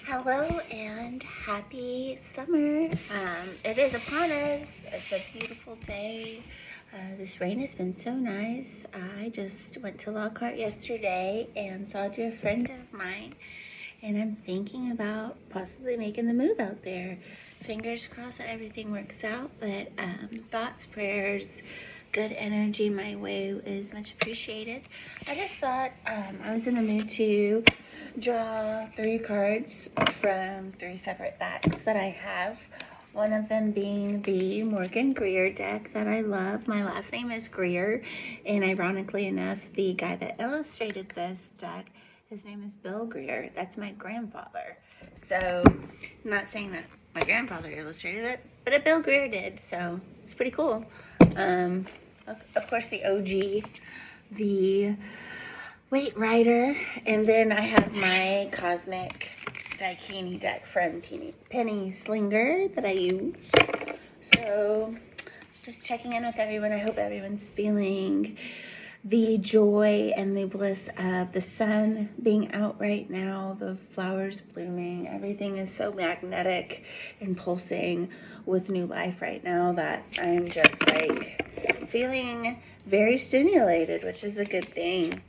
Hello and happy summer. It is upon us. It's a beautiful day. This rain has been so nice. I just went to Lockhart yesterday and saw a dear friend of mine, and I'm thinking about possibly making the move out there. Fingers crossed that everything works out, but thoughts, prayers, good energy my way is much appreciated. I just thought I was in the mood to draw 3 cards from 3 separate decks that I have. One of them being the Greer deck that I love. My last name is Greer, and ironically enough, the guy that illustrated this deck, his name is Bill Greer. That's my grandfather. So, I'm not saying that my grandfather illustrated it, but Bill Greer did, so it's pretty cool. Of course, the OG, the Waite Rider, and then I have my cosmic Dakini deck from Penny Slinger that I use. So, just checking in with everyone. I hope everyone's feeling the joy and the bliss of the sun being out right now, the flowers blooming. Everything is so magnetic and pulsing with new life right now that I'm just like feeling very stimulated, which is a good thing.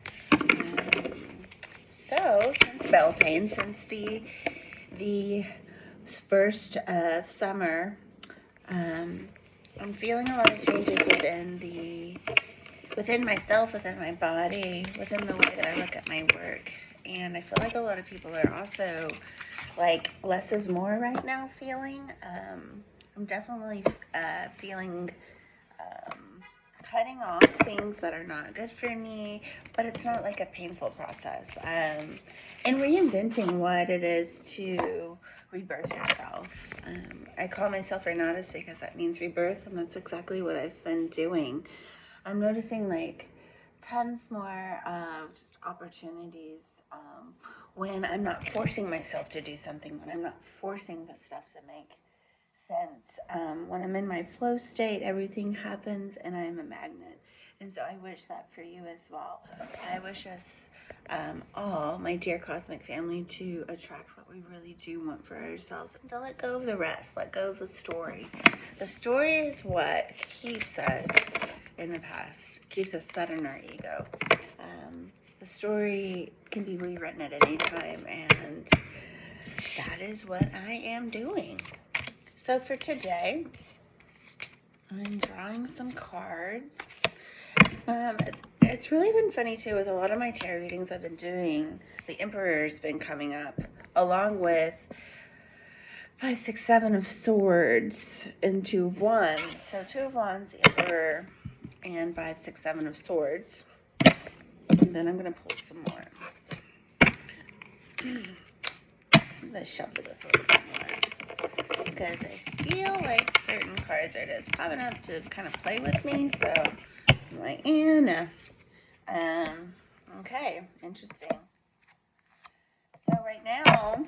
So since Beltane, since the first of summer, I'm feeling a lot of changes within myself, within my body, within the way that I look at my work. And I feel like a lot of people are also like less is more right now feeling. I'm definitely feeling cutting off things that are not good for me, but it's not like a painful process. And reinventing what it is to rebirth yourself. I call myself Renatus because that means rebirth, and that's exactly what I've been doing. I'm noticing like tons more of just opportunities when I'm not forcing myself to do something, when I'm not forcing the stuff to make sense. When I'm in my flow state, everything happens and I'm a magnet. And so I wish that for you as well. I wish us all, my dear cosmic family, to attract what we really do want for ourselves and to let go of the rest, let go of the story. The story is what keeps us in the past, keeps us set in our ego. The story can be rewritten at any time, and that is what I am doing. So for today, I'm drawing some cards. It's really been funny too, with a lot of my tarot readings I've been doing, the Emperor's been coming up, along with 5, 6, 7 of Swords and 2 of Wands. So 2 of Wands, the Emperor, and 5, 6, 7 of Swords. And then I'm going to pull some more. I'm going to shuffle this a little bit more, because I feel like certain cards are just popping up to kind of play with me, so I'm like, no. Okay, interesting. So right now,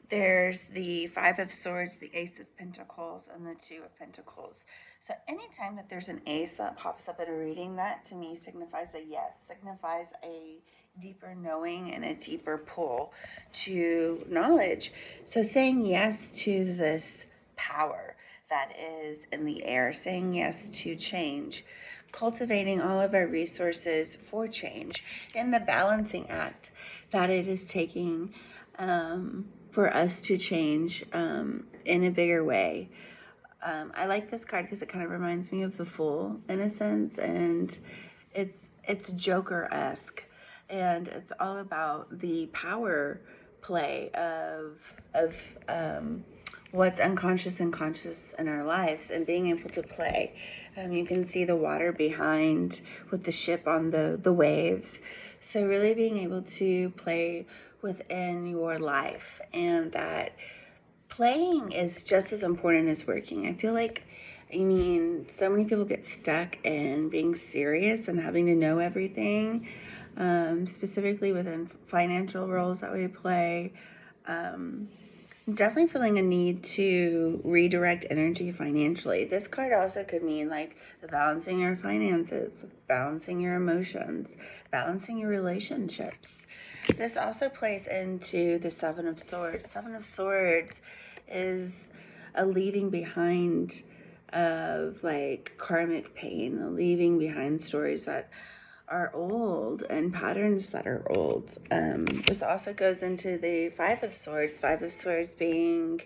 there's the 5 of Swords, the Ace of Pentacles, and the 2 of Pentacles. So anytime that there's an ace that pops up in a reading, that to me signifies a yes, signifies a deeper knowing and a deeper pull to knowledge. So saying yes to this power that is in the air, saying yes to change, cultivating all of our resources for change, and the balancing act that it is taking for us to change in a bigger way. I like this card because it kind of reminds me of the Fool in a sense, and it's Joker-esque, and it's all about the power play of what's unconscious and conscious in our lives, and being able to play. You can see the water behind with the ship on the waves. So really being able to play within your life, and that playing is just as important as working. I feel like, so many people get stuck in being serious and having to know everything, specifically within financial roles that we play. I'm definitely feeling a need to redirect energy financially. This card also could mean like balancing your finances, balancing your emotions, balancing your relationships. This also plays into the Seven of Swords. Seven of Swords is a leaving behind of like karmic pain, a leaving behind stories that are old and patterns that are old. This also goes into the Five of Swords. Five of Swords being,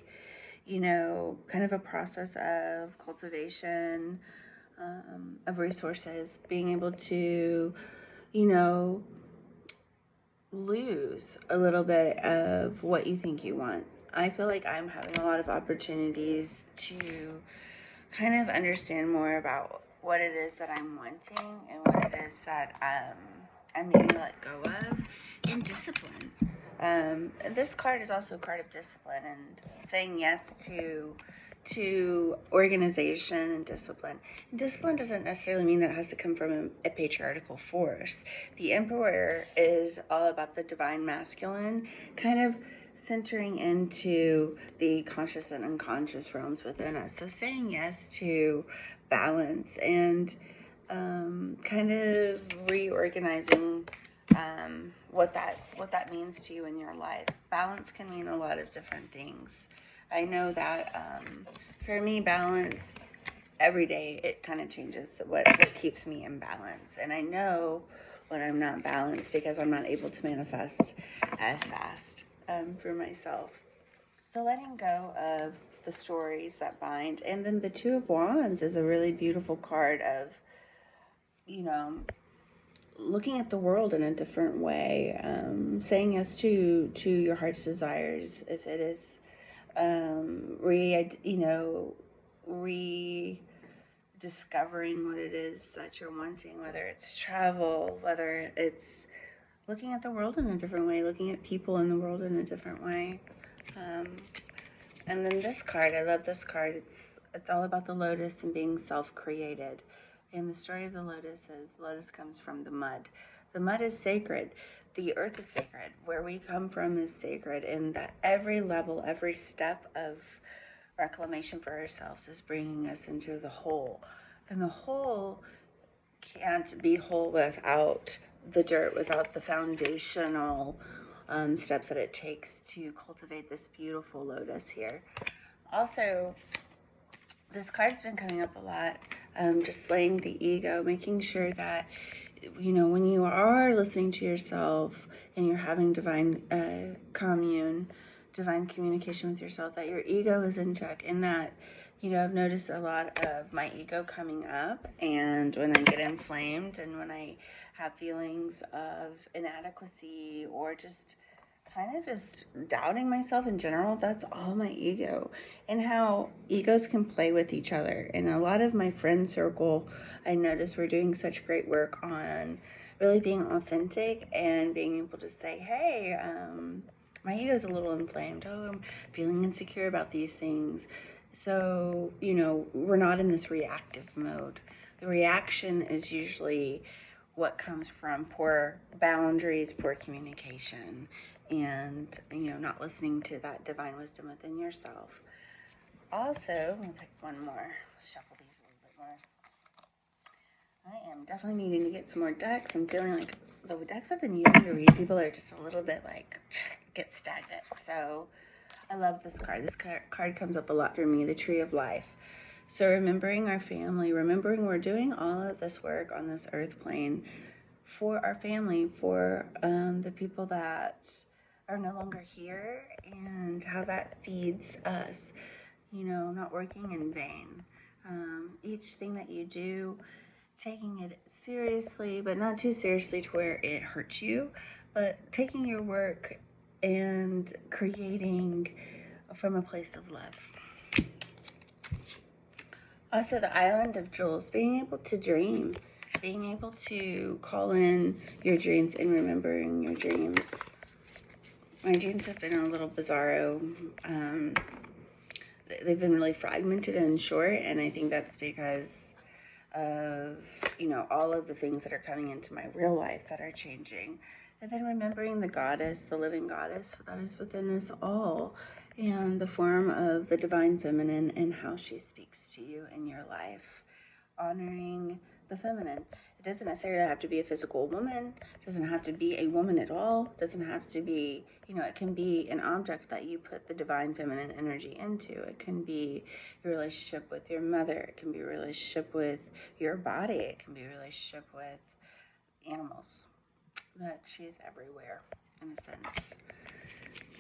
kind of a process of cultivation, of resources, being able to, lose a little bit of what you think you want. I feel like I'm having a lot of opportunities to kind of understand more about what it is that I'm wanting and what it is that I'm needing to let go of, and discipline. This card is also a card of discipline and saying yes to organization and discipline. And discipline doesn't necessarily mean that it has to come from a patriarchal force. The Emperor is all about the divine masculine, kind of centering into the conscious and unconscious realms within us. So saying yes to balance and kind of reorganizing what that means to you in your life. Balance can mean a lot of different things. I know that for me, balance every day it kind of changes what keeps me in balance, and I know when I'm not balanced because I'm not able to manifest as fast for myself. So letting go of the stories that bind, and then the Two of Wands is a really beautiful card of, looking at the world in a different way, saying yes to your heart's desires. If it is rediscovering what it is that you're wanting, whether it's travel, whether it's looking at the world in a different way, looking at people in the world in a different way. And then this card, I love this card. It's all about the lotus and being self-created. And the story of the lotus is, the lotus comes from the mud. The mud is sacred. The earth is sacred. Where we come from is sacred. And that every level, every step of reclamation for ourselves is bringing us into the whole. And the whole can't be whole without the dirt, without the foundational steps that it takes to cultivate this beautiful lotus here. Also, this card's been coming up a lot, just slaying the ego, making sure that, when you are listening to yourself and you're having divine divine communication with yourself, that your ego is in check, and that, I've noticed a lot of my ego coming up, and when I get inflamed and when I have feelings of inadequacy or just kind of just doubting myself in general, that's all my ego. And how egos can play with each other. And a lot of my friend circle, I noticed, we're doing such great work on really being authentic and being able to say, hey, my ego's a little inflamed. Oh, I'm feeling insecure about these things. So, we're not in this reactive mode. The reaction is usually what comes from poor boundaries, poor communication, and, not listening to that divine wisdom within yourself. Also, I'm going to pick one more, shuffle these a little bit more. I am definitely needing to get some more decks. I'm feeling like the decks I've been using to read people are just a little bit get stagnant. So I love this card. This card comes up a lot for me, the Tree of Life. So remembering our family, remembering we're doing all of this work on this earth plane for our family, for the people that are no longer here, and how that feeds us, not working in vain. Each thing that you do, taking it seriously, but not too seriously to where it hurts you, but taking your work and creating from a place of love. Also, the Island of Jewels, being able to dream, being able to call in your dreams and remembering your dreams. My dreams have been a little bizarro. They've been really fragmented and short, and I think that's because of, all of the things that are coming into my real life that are changing. And then remembering the goddess, the living goddess that is within us all, and the form of the divine feminine and how she speaks to you in your life. Honoring the feminine. It doesn't necessarily have to be a physical woman. It doesn't have to be a woman at all. It doesn't have to be, it can be an object that you put the divine feminine energy into. It can be your relationship with your mother. It can be a relationship with your body. It can be a relationship with animals. That she's everywhere, in a sense.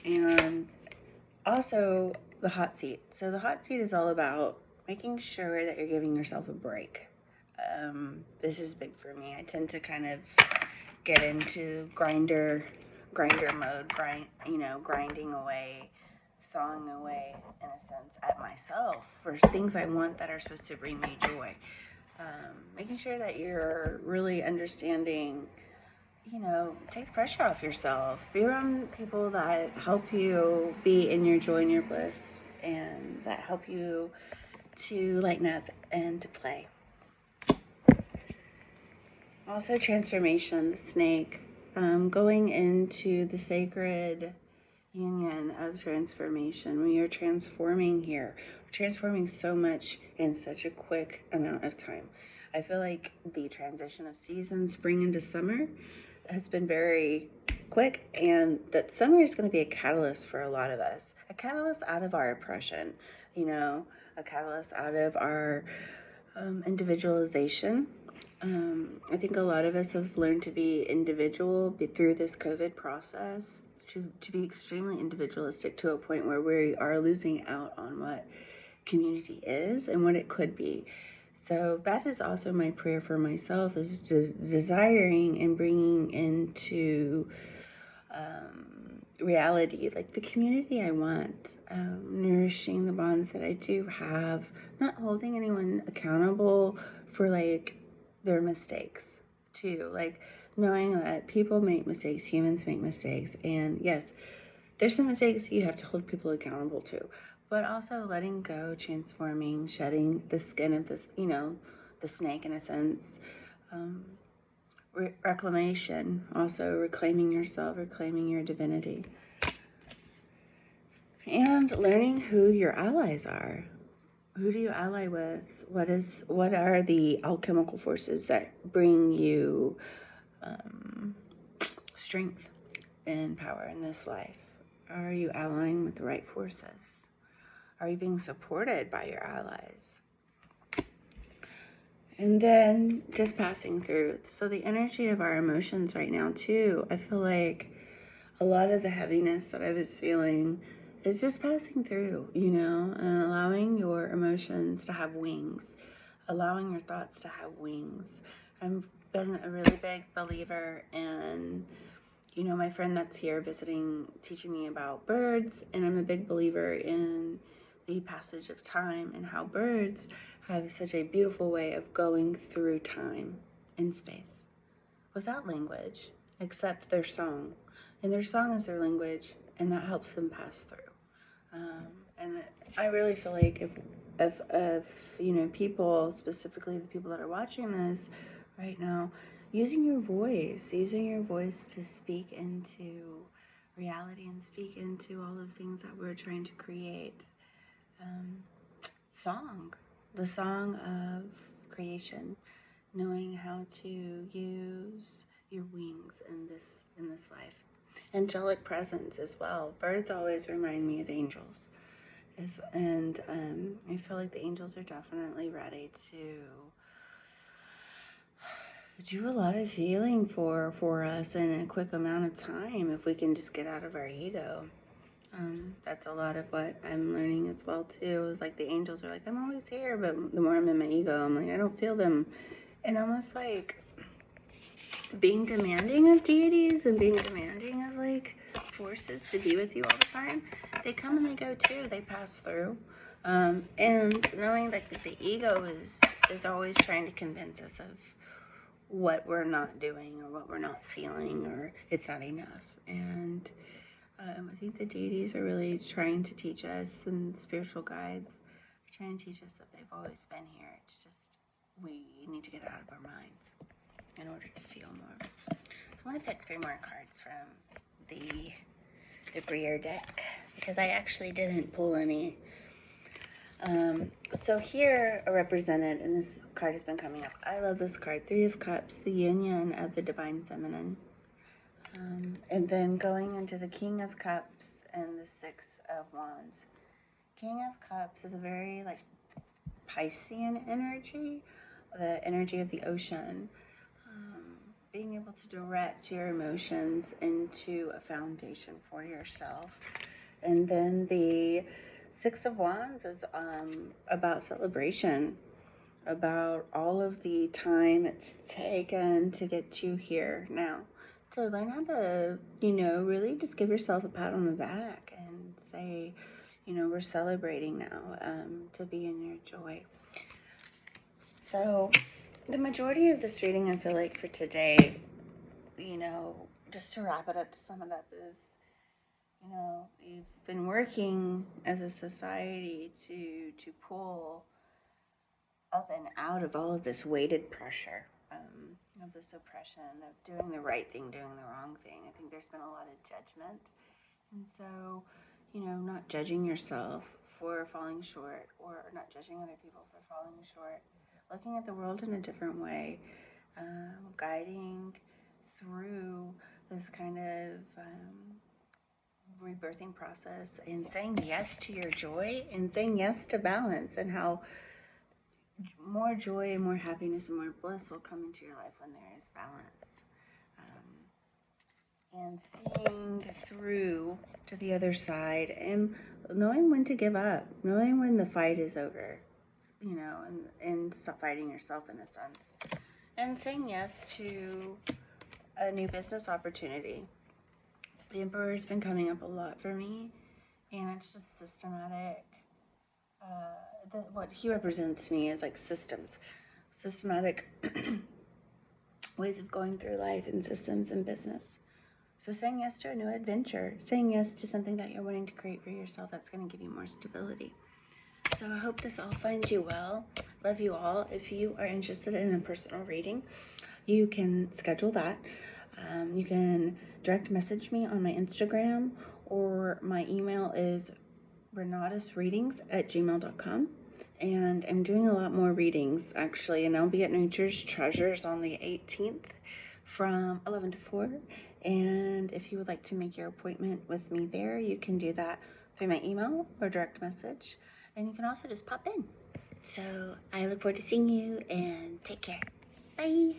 And also the hot seat. So the hot seat is all about making sure that you're giving yourself a break. This is big for me. I tend to kind of get into grinder mode, grinding away, sawing away, in a sense, at myself for things I want that are supposed to bring me joy. Making sure that you're really understanding, take the pressure off yourself. Be around people that help you be in your joy and your bliss, and that help you to lighten up and to play. Also, transformation, the snake, going into the sacred union of transformation. We are transforming here. We're transforming so much in such a quick amount of time. I feel like the transition of seasons, spring into summer, has been very quick, and that summer is going to be a catalyst for a lot of us. A catalyst out of our oppression, a catalyst out of our individualization. I think a lot of us have learned to be individual through this COVID process, to be extremely individualistic to a point where we are losing out on what community is and what it could be. So that is also my prayer for myself, is desiring and bringing into reality, like the community I want, nourishing the bonds that I do have, not holding anyone accountable for like their mistakes too, like knowing that people make mistakes, humans make mistakes, and yes, there's some mistakes you have to hold people accountable to, but also letting go, transforming, shedding the skin of this, the snake in a sense. Reclamation, also reclaiming yourself, reclaiming your divinity, and learning who your allies are. Who do you ally with? What are the alchemical forces that bring you strength and power in this life? Are you allying with the right forces? Are you being supported by your allies? And then just passing through. So the energy of our emotions right now too, I feel like a lot of the heaviness that I was feeling is just passing through, and allowing your emotions to have wings, allowing your thoughts to have wings. I've been a really big believer in, my friend that's here visiting, teaching me about birds, and I'm a big believer in the passage of time and how birds have such a beautiful way of going through time and space without language except their song. And their song is their language, and that helps them pass through. And I really feel like if people, specifically the people that are watching this right now, using your voice to speak into reality and speak into all of the things that we're trying to create. The song of creation, knowing how to use your wings in this life. Angelic presence as well. Birds always remind me of angels. And I feel like the angels are definitely ready to do a lot of healing for us in a quick amount of time if we can just get out of our ego. That's a lot of what I'm learning as well too, is like the angels are like, I'm always here, but the more I'm in my ego, I'm like, I don't feel them. And almost like being demanding of deities and being demanding of like forces to be with you all the time, they come and they go too, they pass through. And knowing that the ego is always trying to convince us of what we're not doing or what we're not feeling or it's not enough. And I think the deities are really trying to teach us, and spiritual guides are trying to teach us that they've always been here. It's just we need to get out of our minds in order to feel more. I want to pick 3 more cards from the Greer deck because I actually didn't pull any So here are represented, and this card has been coming up. I love this card, Three of Cups, the union of the Divine Feminine. And then going into the King of Cups and the Six of Wands. King of Cups is a very like Piscean energy, the energy of the ocean. Being able to direct your emotions into a foundation for yourself. And then the Six of Wands is about celebration, about all of the time it's taken to get you here now. So learn how to, really just give yourself a pat on the back and say, we're celebrating now, to be in your joy. So the majority of this reading, I feel like for today, just to wrap it up, to sum it up, is, we've been working as a society to pull up and out of all of this weighted pressure, of this oppression, of doing the right thing, doing the wrong thing. I think there's been a lot of judgment. And so, not judging yourself for falling short, or not judging other people for falling short, looking at the world in a different way, guiding through this kind of rebirthing process, and saying yes to your joy, and saying yes to balance, and how more joy and more happiness and more bliss will come into your life when there is balance. And seeing through to the other side, and knowing when to give up, knowing when the fight is over, and stop fighting yourself in a sense. And saying yes to a new business opportunity. The Emperor's been coming up a lot for me, and it's just systematic. What he represents to me is like systematic ways of going through life, and systems and business. So saying yes to a new adventure, saying yes to something that you're wanting to create for yourself that's going to give you more stability. So I hope this all finds you well. Love you all. If you are interested in a personal reading, you can schedule that. You can direct message me on my Instagram, or my email is renatusreadings@gmail.com. And I'm doing a lot more readings, actually, and I'll be at Nature's Treasures on the 18th from 11 to 4. And if you would like to make your appointment with me there, you can do that through my email or direct message. And you can also just pop in. So I look forward to seeing you, and take care. Bye.